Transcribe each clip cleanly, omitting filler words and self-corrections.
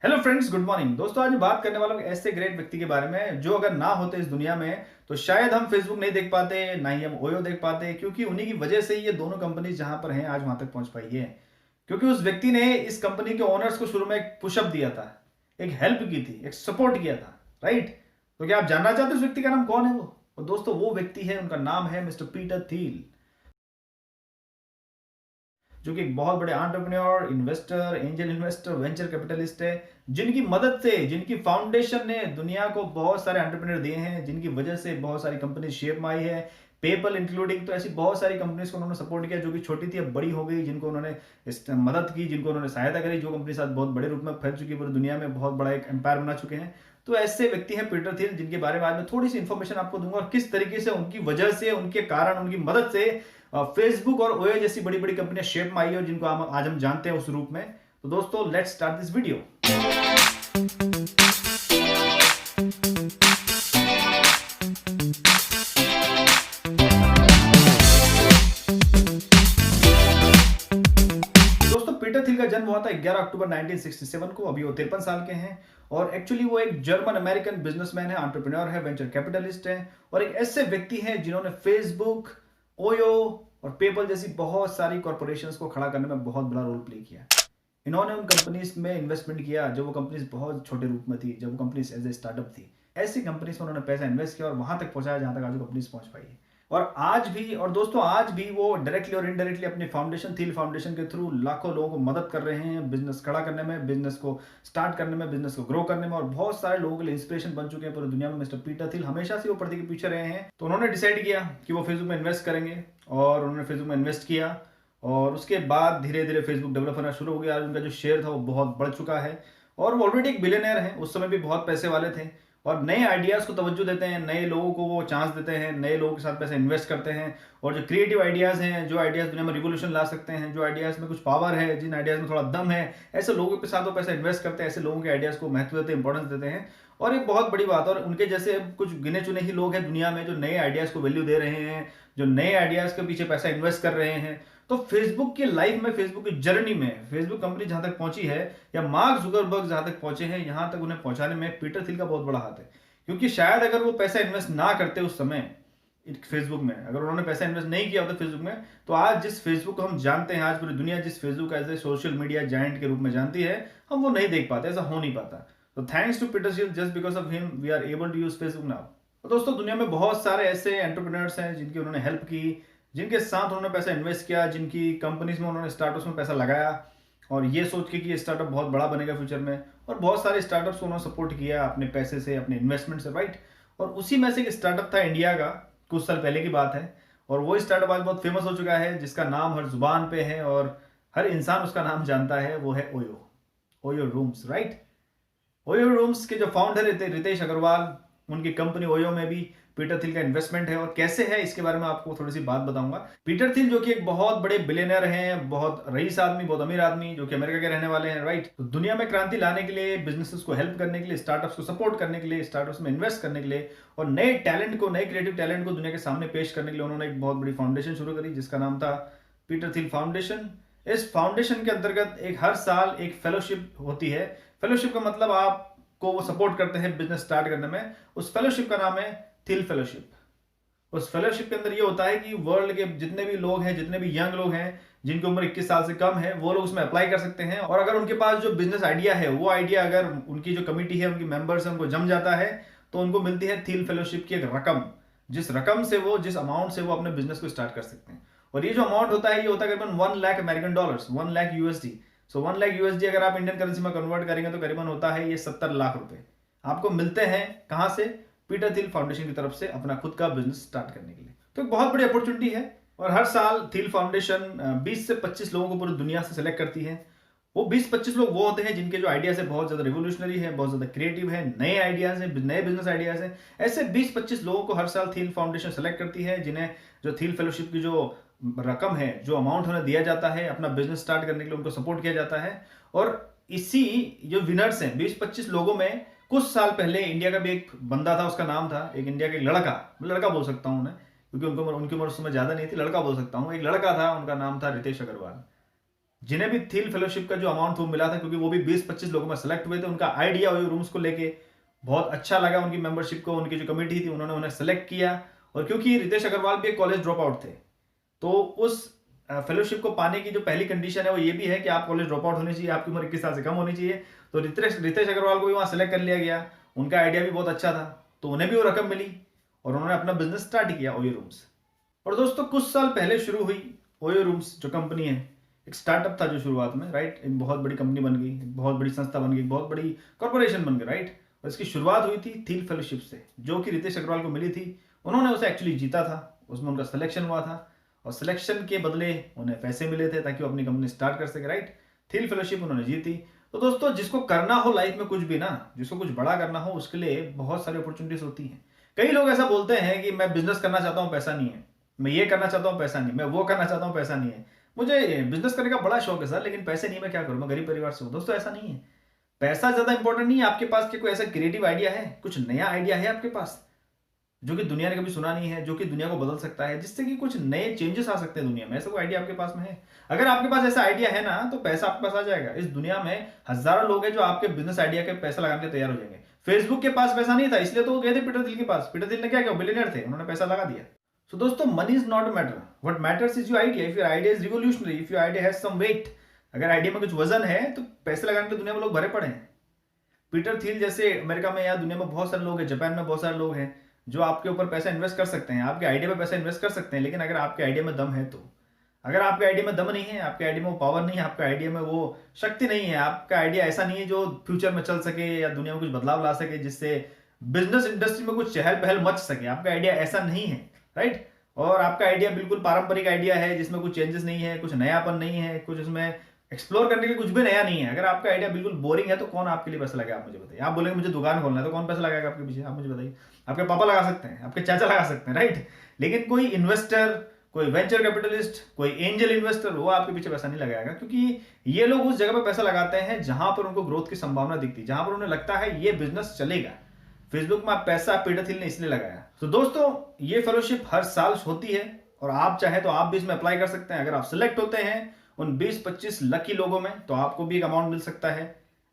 Hello friends, good morning. दोस्तों, आज मैं बात करने वाला हूँ एक ऐसे ग्रेट व्यक्ति के बारे में जो अगर ना होते इस दुनिया में तो शायद हम फेसबुक नहीं देख पाते, ना ही हम ओयो देख पाते, क्योंकि उन्हीं की वजह से ही ये दोनों कंपनीज जहां पर हैं आज वहां तक पहुंच पाई है। क्योंकि उस व्यक्ति ने इस कंपनी के ओनर्स को शुरू में एक पुशअप दिया था, एक हेल्प की थी, एक सपोर्ट किया था, राइट। तो क्या आप जानना चाहते हो उस व्यक्ति का नाम कौन है? वो दोस्तों वो व्यक्ति है, उनका नाम है मिस्टर पीटर थिल, जो कि एक बहुत बड़े entrepreneur, investor, angel investor, venture capitalist है, जिनकी मदद से, जिनकी फाउंडेशन ने दुनिया को बहुत सारे एंटरप्रेन्योर दिए हैं, जिनकी वजह से बहुत सारी कंपनी शेप में आई है, पेपल इंक्लूडिंग। तो ऐसी बहुत सारी कंपनीज को उन्होंने सपोर्ट किया जो कि छोटी थी अब बड़ी हो गई, जिनको उन्होंने मदद की, जिनको उन्होंने सहायता करी, जो कंपनी साथ बहुत बड़े रूप में फैल चुकी है, पूरी दुनिया में बहुत बड़ा एक एम्पायर बना चुके हैं। तो ऐसे व्यक्ति हैं पीटर थिल, जिनके बारे में आज मैं थोड़ी सी इंफॉर्मेशन आपको दूंगा और किस तरीके से उनकी वजह से, उनके कारण, उनकी मदद से फेसबुक और ओयो जैसी बड़ी बड़ी कंपनियां शेप में आई है और जिनको आज हम जानते हैं उस रूप में। तो दोस्तों, लेट्स स्टार्ट दिस वीडियो। दोस्तों, पीटर थिल का जन्म हुआ था 11 अक्टूबर 1967 को। अभी वो 53 साल के हैं और एक्चुअली वो एक जर्मन अमेरिकन बिजनेसमैन है, एंटरप्रेन्योर है, वेंचर कैपिटलिस्ट है और एक ऐसे व्यक्ति हैं जिन्होंने फेसबुक, ओयो और पेपल जैसी बहुत सारी कॉर्पोरेशंस को खड़ा करने में बहुत बड़ा रोल प्ले किया। इन्होंने उन कंपनीज में इन्वेस्टमेंट किया जब वो कंपनीज बहुत छोटे रूप में थी, जब वो कंपनीज एज ए स्टार्टअप थी। ऐसी कंपनीज में उन्होंने पैसा इन्वेस्ट किया और वहां तक पहुंचाया जहां तक आज कंपनीज पहुंच पाई है। और आज भी, और दोस्तों आज भी वो डायरेक्टली और इनडायरेक्टली अपनी फाउंडेशन, थिल फाउंडेशन के थ्रू लाखों लोगों को मदद कर रहे हैं बिजनेस खड़ा करने में, बिजनेस को स्टार्ट करने में, बिजनेस को ग्रो करने में, और बहुत सारे लोगों के लिए इंस्पिरेशन बन चुके हैं पूरी दुनिया में। मिस्टर पीटर थिल हमेशा से वो पर्दे के पीछे रहे हैं। तो उन्होंने डिसाइड किया कि वो फेसबुक में इन्वेस्ट करेंगे और उन्होंने फेसबुक में इन्वेस्ट किया और उसके बाद धीरे धीरे फेसबुक डेवलप होना शुरू हो गया। उनका जो शेयर था वो बहुत बढ़ चुका है और वो ऑलरेडी एक बिलियनर है। उस समय भी बहुत पैसे वाले थे और नए आइडियाज़ को तवज्जो देते हैं, नए लोगों को वो चांस देते हैं, नए लोगों के साथ पैसे इन्वेस्ट करते हैं और जो क्रिएटिव आइडियाज़ हैं, जो आइडियाज़ दुनिया में रिवोल्यूशन ला सकते हैं, जो आइडियाज़ में कुछ पावर है, जिन आइडियाज़ में थोड़ा दम है, ऐसे लोगों के साथ वो पैसा इन्वेस्ट करते हैं, ऐसे लोगों के आइडियाज़ को महत्व देते हैं, इंपॉर्टेंस देते हैं। और ये बहुत बड़ी बात है और उनके जैसे कुछ गिने चुने ही लोग हैं दुनिया में जो नए आइडियाज़ को वैल्यू दे रहे हैं, जो नए आइडियाज़ के पीछे पैसा इन्वेस्ट कर रहे हैं। तो फेसबुक की लाइफ में, फेसबुक की जर्नी में, फेसबुक कंपनी जहां तक पहुंची है या मार्क जुकरबर्ग जहां तक पहुंचे हैं, यहां तक उन्हें पहुंचाने में पीटर थिल का बहुत बड़ा हाथ है। क्योंकि शायद अगर वो पैसा इन्वेस्ट ना करते उस समय फेसबुक में, अगर उन्होंने पैसा इन्वेस्ट नहीं किया होता फेसबुक में, तो आज जिस फेसबुक को हम जानते हैं, आज पूरी दुनिया जिस Facebook as a social media giant के रूप में जानती है, हम वो नहीं देख पाते, ऐसा हो नहीं पाता। तो thanks to Peter Thiel, just because of him we are able to use Facebook now. तो दोस्तों, दुनिया में बहुत सारे ऐसे एंटरप्रेन्योर्स हैं जिनकी उन्होंने हेल्प की, जिनके साथ उन्होंने पैसा इन्वेस्ट किया, जिनकी कंपनीज में उन्होंने स्टार्टअप्स में पैसा लगाया और ये सोच के कि ये स्टार्टअप बहुत बड़ा बनेगा फ्यूचर में। और बहुत सारे स्टार्टअप्स को उन्होंने सपोर्ट किया अपने पैसे से, अपने इन्वेस्टमेंट से, राइट। और उसी में से एक स्टार्टअप था इंडिया का, कुछ साल पहले की बात है, और वो स्टार्टअप आज बहुत फेमस हो चुका है, जिसका नाम हर जुबान पे है और हर इंसान उसका नाम जानता है। वो है OYO, OYO rooms, right. OYO rooms के जो फाउंडर रितेश अग्रवाल, उनकी कंपनी ओयो में भी पीटर थिल का इन्वेस्टमेंट है और कैसे है इसके बारे में आपको थोड़ी सी बात बताऊंगा। पीटर थिल जो कि एक बहुत बड़े बिलियनर हैं, बहुत रईस आदमी, बहुत अमीर आदमी, जो कि अमेरिका के रहने वाले हैं, राइट। तो दुनिया में क्रांति लाने के लिए, बिजनेसेस को हेल्प करने के लिए, स्टार्टअप्स को सपोर्ट करने के लिए, स्टार्टअप्स में इन्वेस्ट करने के लिए और नए टैलेंट को, नए क्रिएटिव टैलेंट को दुनिया के सामने पेश करने के लिए उन्होंने एक बहुत बड़ी फाउंडेशन शुरू करी जिसका नाम था पीटर थिल फाउंडेशन। इस फाउंडेशन के अंतर्गत एक हर साल एक फेलोशिप होती है। फेलोशिप का मतलब आपको वो सपोर्ट करते हैं बिजनेस स्टार्ट करने में। उस फेलोशिप का नाम है थिल फेलोशिप। उस फेलोशिप के अंदर ये होता है कि वर्ल्ड के जितने भी लोग हैं, जितने भी यंग लोग हैं, जिनकी उम्र 21 साल से कम है, वो लोग उसमें अप्लाई कर सकते हैं। और अगर उनके पास जो बिजनेस आइडिया है, वो आइडिया अगर उनकी जो कमिटी है, उनकी मेंबर्स है, उनको जम जाता है, तो उनको मिलती है थिल फेलोशिप की एक रकम, जिस रकम से वो, जिस अमाउंट से वो अपने बिजनेस को स्टार्ट कर सकते हैं। और ये जो अमाउंट होता है, ये होता है करीबन 1 lakh American dollars, 1 lakh USD. So 1 lakh USD अगर आप इंडियन करेंसी में कन्वर्ट करेंगे तो करीबन होता है ये 70 लाख रुपए आपको मिलते हैं। कहां से? पीटर थिल फाउंडेशन की तरफ से, अपना खुद का बिजनेस स्टार्ट करने के लिए। तो एक बहुत बड़ी अपॉर्चुनिटी है और हर साल थिल फाउंडेशन 20 से 25 लोगों को पूरी दुनिया से सेलेक्ट करती है। वो 20-25 लोग वो होते हैं जिनके जो आइडियाज है बहुत ज्यादा रिवोल्यूशनरी है, बहुत ज्यादा क्रिएटिव है, नए आइडियाज हैं, नए बिजनेस आइडियाज हैं। ऐसे 20-25 लोगों को हर साल थिल फाउंडेशन सेलेक्ट करती है, जिन्हें जो थिल फेलोशिप की जो रकम है, जो अमाउंट उन्हें दिया जाता है, अपना बिजनेस स्टार्ट करने के लिए उनको सपोर्ट किया जाता है। और इसी जो विनर्स हैं 20-25 लोगों में, कुछ साल पहले इंडिया का भी एक बंदा था, उसका नाम था, एक इंडिया का एक लड़का बोल सकता हूं उन्हें, क्योंकि उनकी उम्र उस समय ज्यादा नहीं थी, लड़का बोल सकता हूं, एक लड़का था, उनका नाम था रितेश अग्रवाल। जिन्हें भी थील फेलोशिप का जो अमाउंट वो मिला था, क्योंकि वो भी 20-25 लोगों में सेलेक्ट हुए थे, उनका आइडिया ओयो रूम्स को लेके बहुत अच्छा लगा उनकी मेंबरशिप को, उनकी जो कमेटी थी उन्होंने उन्हें सेलेक्ट किया। और क्योंकि रितेश अग्रवाल भी एक कॉलेज ड्रॉप आउट थे, तो उस फेलोशिप को पाने की जो पहली कंडीशन है वो ये भी है कि आप कॉलेज ड्रॉप आउट होनी चाहिए, आपकी उम्र 21 साल से कम होनी चाहिए। तो रितेश रितेश अग्रवाल को भी वहाँ सेलेक्ट कर लिया गया, उनका आइडिया भी बहुत अच्छा था, तो उन्हें भी वो रकम मिली और उन्होंने अपना बिजनेस स्टार्ट किया ओयो रूम्स। और दोस्तों कुछ साल पहले शुरू हुई ओयो रूम्स जो कंपनी है, एक स्टार्टअप था जो शुरुआत में, राइट, एक बहुत बड़ी कंपनी बन गई, एक बहुत बड़ी संस्था बन गई, बहुत बड़ी कॉर्पोरेशन बन गई, राइट। और इसकी शुरुआत हुई थी थील फेलोशिप से, जो कि रितेश अग्रवाल को मिली थी। उन्होंने उसे एक्चुअली जीता था, उसमें उनका सिलेक्शन हुआ था और सिलेक्शन के बदले उन्हें पैसे मिले थे ताकि वो अपनी कंपनी स्टार्ट कर सके, राइट। थील फेलोशिप उन्होंने जीती। तो दोस्तों जिसको करना हो लाइफ में कुछ भी ना, जिसको कुछ बड़ा करना हो, उसके लिए बहुत सारी अपॉर्चुनिटीज होती हैं। कई लोग ऐसा बोलते हैं कि मैं बिजनेस करना चाहता हूँ, पैसा नहीं है, मैं ये करना चाहता हूँ, पैसा नहीं, मैं वो करना चाहता हूँ, पैसा नहीं है, मुझे बिजनेस करने का बड़ा शौक है सर, लेकिन पैसे नहीं, मैं क्या करूँ, मैं गरीब परिवार से हूँ। दोस्तों ऐसा नहीं है, पैसा ज्यादा इंपॉर्टेंट नहीं है। आपके पास कोई ऐसा क्रिएटिव आइडिया है, कुछ नया आइडिया है आपके पास जो कि दुनिया ने कभी सुना नहीं है, जो कि दुनिया को बदल सकता है, जिससे कि कुछ नए चेंजेस आ सकते हैं दुनिया में, ऐसा कोई आइडिया आपके पास में है? अगर आपके पास ऐसा आइडिया है ना, तो पैसा आपके पास आ जाएगा। इस दुनिया में हजारों लोग हैं जो आपके बिजनेस आइडिया के पैसा लगाने के तैयार हो जाएंगे। फेसबुक के पास पैसा नहीं था, इसलिए तो वो गए थे पीटर थिल के पास। पीटर थिल ने क्या किया, बिलियनर थे, उन्होंने पैसा लगा दिया। सो दोस्तों money is not matter, what matters is your idea. If your idea is revolutionary, if your idea has some weight, अगर आइडिया में कुछ वजन है तो पैसे लगाने के दुनिया में लोग भरे पड़े हैं। पीटर थिल जैसे अमेरिका में या दुनिया में बहुत सारे लोग हैं, जापान में बहुत सारे लोग हैं जो आपके ऊपर पैसा इन्वेस्ट कर सकते हैं, आपके आइडिया में पैसा इन्वेस्ट कर सकते हैं। लेकिन अगर आपके आइडिया में दम है तो, अगर आपके आइडिया में दम नहीं है, आपके आइडिया में वो पावर नहीं है, आपके आइडिया में वो शक्ति नहीं है, आपका आइडिया ऐसा नहीं है जो फ्यूचर में चल सके या दुनिया में कुछ बदलाव ला सके, जिससे बिजनेस इंडस्ट्री में कुछ चहल पहल मच सके, आपका आइडिया ऐसा नहीं है, राइट। और आपका आइडिया बिल्कुल पारंपरिक आइडिया है जिसमें कुछ चेंजेस नहीं है, कुछ नयापन नहीं है, कुछ उसमें एक्सप्लोर करने के कुछ भी नया नहीं है। अगर आपका आइडिया बिल्कुल बोरिंग है तो कौन आपके लिए पैसा लगाएगा, आप मुझे बताइए। आप बोलेंगे मुझे दुकान खोलना है, तो कौन पैसा लगाएगा आपके पीछे, आप मुझे बताइए। आपके पापा लगा सकते हैं, आपके चाचा लगा सकते हैं, राइट। लेकिन कोई इन्वेस्टर, कोई वेंचर कैपिटलिस्ट, कोई एंजल इन्वेस्टर, वो आपके पीछे पैसा नहीं लगाएगा, क्योंकि ये लोग उस जगह पर पैसा लगाते हैं जहां पर उनको ग्रोथ की संभावना दिखती है, जहां पर उन्हें लगता है ये बिजनेस चलेगा। फेसबुक में पैसा पीटर थिल ने इसलिए लगाया। तो दोस्तों ये फेलोशिप हर साल होती है और आप चाहे तो आप भी इसमें अप्लाई कर सकते हैं। अगर आप सिलेक्ट होते हैं उन 20-25 लकी लोगों में, तो आपको भी एक अमाउंट मिल सकता है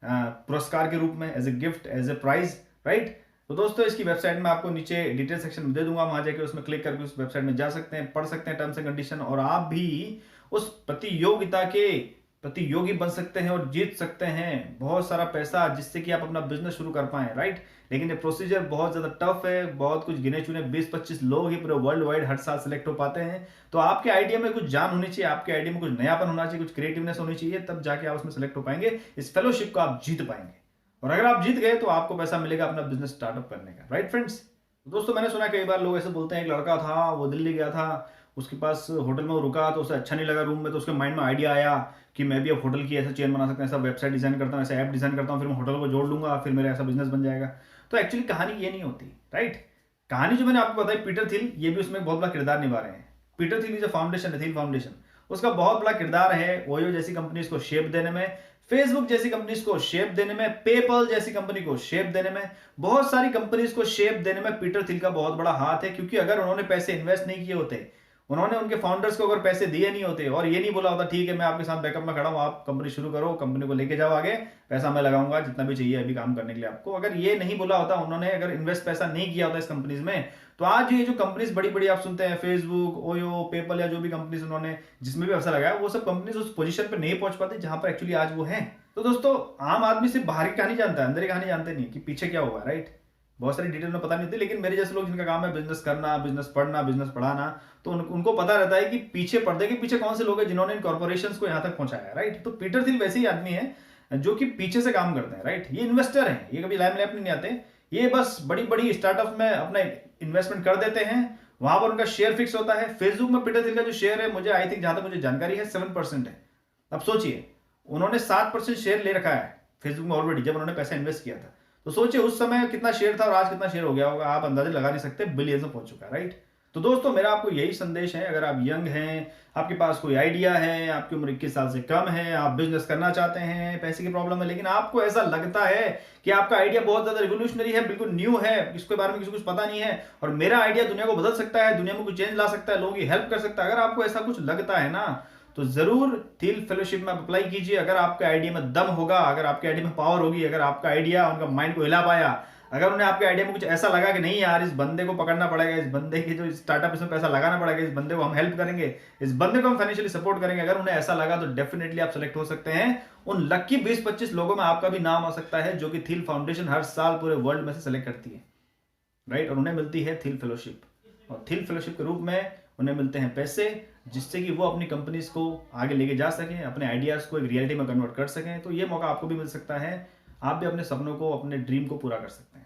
पुरस्कार के रूप में, as a gift, as a prize, right. तो दोस्तों इसकी वेबसाइट में आपको नीचे डिटेल सेक्शन में दे दूंगा, वहां जाके उसमें क्लिक करके उस वेबसाइट में जा सकते हैं, पढ़ सकते हैं टर्म्स एंड कंडीशन, और आप भी उस प्रतियोगिता के प्रतियोगी बन सकते हैं और जीत सकते हैं बहुत सारा पैसा, जिससे कि आप अपना बिजनेस शुरू कर पाए, राइट। लेकिन ये प्रोसीजर बहुत ज्यादा टफ है, बहुत कुछ गिने चुने 20-25 लोग ही पूरे वर्ल्ड वाइड हर साल सिलेक्ट हो पाते हैं। तो आपके आइडिया में कुछ जान होनी चाहिए, आपके आइडिया में कुछ नयापन होना चाहिए, कुछ क्रिएटिवनेस होनी चाहिए, तब जाके आप उसमें सिलेक्ट हो पाएंगे, इस फेलोशिप को आप जीत पाएंगे। और अगर आप जीत गए तो आपको पैसा मिलेगा अपना बिजनेस स्टार्टअप करने का, राइट फ्रेंड्स। दोस्तों मैंने सुना कई बार लोग ऐसे बोलते हैं, एक लड़का था वो दिल्ली गया था, उसके पास होटल में वो रुका तो उसे अच्छा नहीं लगा रूम में, तो उसके माइंड में आइडिया आया कि मैं भी अब होटल की ऐसा चेन बना सकता हूँ, ऐसा वेबसाइट डिजाइन करता हूँ, ऐसा ऐप डिजाइन करता हूँ, फिर मैं होटल को जोड़ लूंगा, फिर मेरा ऐसा बिजनेस बन जाएगा। तो एक्चुअली कहानी ये नहीं होती, राइट। कहानी जो मैंने आपको बताई, पीटर थिल ये भी उसमें बहुत बड़ा किरदार निभा रहे हैं। पीटर थिल जो फाउंडेशन है, थिल फाउंडेशन, उसका बहुत बड़ा किरदार है ओयो जैसी कंपनीज को शेप देने में, फेसबुक जैसी कंपनीज को शेप देने में, पेपल जैसी कंपनी को शेप देने में, बहुत सारी कंपनीज को शेप देने में पीटर थिल का बहुत बड़ा हाथ है। क्योंकि अगर उन्होंने पैसे इन्वेस्ट नहीं किए होते, उन्होंने उनके फाउंडर्स को अगर पैसे दिए नहीं होते और ये नहीं बोला होता ठीक है मैं आपके साथ बैकअप में खड़ा हूं, आप कंपनी शुरू करो, कंपनी को लेके जाओ आगे, पैसा मैं लगाऊंगा जितना भी चाहिए अभी काम करने के लिए आपको, अगर ये नहीं बोला होता, उन्होंने अगर इन्वेस्ट पैसा नहीं किया होता इस कंपनीज में, तो आज ये जो कंपनीज बड़ी बड़ी आप सुनते हैं, फेसबुक, ओयो, पेपल या जो भी कंपनीज उन्होंने जिसमें भी पैसा लगाया, वो सब कंपनीज उस पोजीशन पर नहीं पहुंच पाती जहां पर एक्चुअली आज वो है। तो दोस्तों आम आदमी सिर्फ बाहर की कहानी जानता है, अंदर की कहानी जानते नहीं कि पीछे क्या हुआ, राइट। बहुत सारी डिटेल में पता नहीं होती, लेकिन मेरे जैसे लोग जिनका काम है बिजनेस करना, बिजनेस पढ़ना, बिजनेस पढ़ाना, तो उनको पता रहता है कि पीछे पर्दे के पीछे कौन से लोग हैं जिन्होंने इन कॉर्पोरेशंस को यहाँ तक पहुंचाया है, राइट। तो पीटर थिल वैसे ही आदमी है जो कि पीछे से काम करते हैं, राइट। ये इन्वेस्टर हैं, ये कभी लाइमलाइट में नहीं आते, ये बस बड़ी बड़ी स्टार्टअप में अपना इन्वेस्टमेंट कर देते हैं, वहां पर उनका शेयर फिक्स होता है। फेसबुक में पीटर थिल का जो शेयर है, मुझे आई थिंक जहां तक मुझे जानकारी है 7% है। अब सोचिए उन्होंने 7% शेयर ले रखा है फेसबुक में ऑलरेडी, जब उन्होंने पैसा इन्वेस्ट किया था। तो सोचिए उस समय कितना शेयर था और आज कितना शेयर हो गया होगा, आप अंदाजा लगा नहीं सकते, बिलियंस में पहुंच चुका है, राइट। तो दोस्तों मेरा आपको यही संदेश है, अगर आप यंग हैं, आपके पास कोई आइडिया है, आपकी उम्र 21 साल से कम है, आप बिजनेस करना चाहते हैं, पैसे की प्रॉब्लम है, लेकिन आपको ऐसा लगता है कि आपका आइडिया बहुत ज्यादा रिवोल्यूशनरी है, बिल्कुल न्यू है, इसके बारे में किसी को कुछ पता नहीं है, और मेरा आइडिया दुनिया को बदल सकता है, दुनिया में कुछ चेंज ला सकता है, लोगों की हेल्प कर सकता है, अगर आपको ऐसा कुछ लगता है ना, तो ज़रूर थिल फेलोशिप में आप अप्लाई कीजिए। अगर आपके आइडिया में दम होगा, अगर आपके आइडिया में पावर होगी, अगर आपका आइडिया उनका माइंड को हिला पाया, अगर उन्हें आपके आइडिया में कुछ ऐसा लगा कि नहीं यार, इस बंदे को पकड़ना पड़ेगा, इस बंदे की जो स्टार्टअप इसमें पैसा लगाना पड़ेगा, इस बंदे को हम हेल्प करेंगे, इस बंदे को हम फाइनेंशियली सपोर्ट करेंगे, अगर उन्हें ऐसा लगा तो डेफिनेटली आप सेलेक्ट हो सकते हैं। उन लकी 20-25 लोगों में आपका भी नाम आ सकता है, जो कि थिल फाउंडेशन हर साल पूरे वर्ल्ड में से सेलेक्ट करती है, राइट। और उन्हें मिलती है थिल फेलोशिप, और थिल फेलोशिप के रूप में उन्हें मिलते हैं पैसे, जिससे कि वो अपनी कंपनीज को आगे लेके जा सकें, अपने आइडियाज को एक रियलिटी में कन्वर्ट कर सकें। तो ये मौका आपको भी मिल सकता है, आप भी अपने सपनों को, अपने ड्रीम को पूरा कर सकते हैं।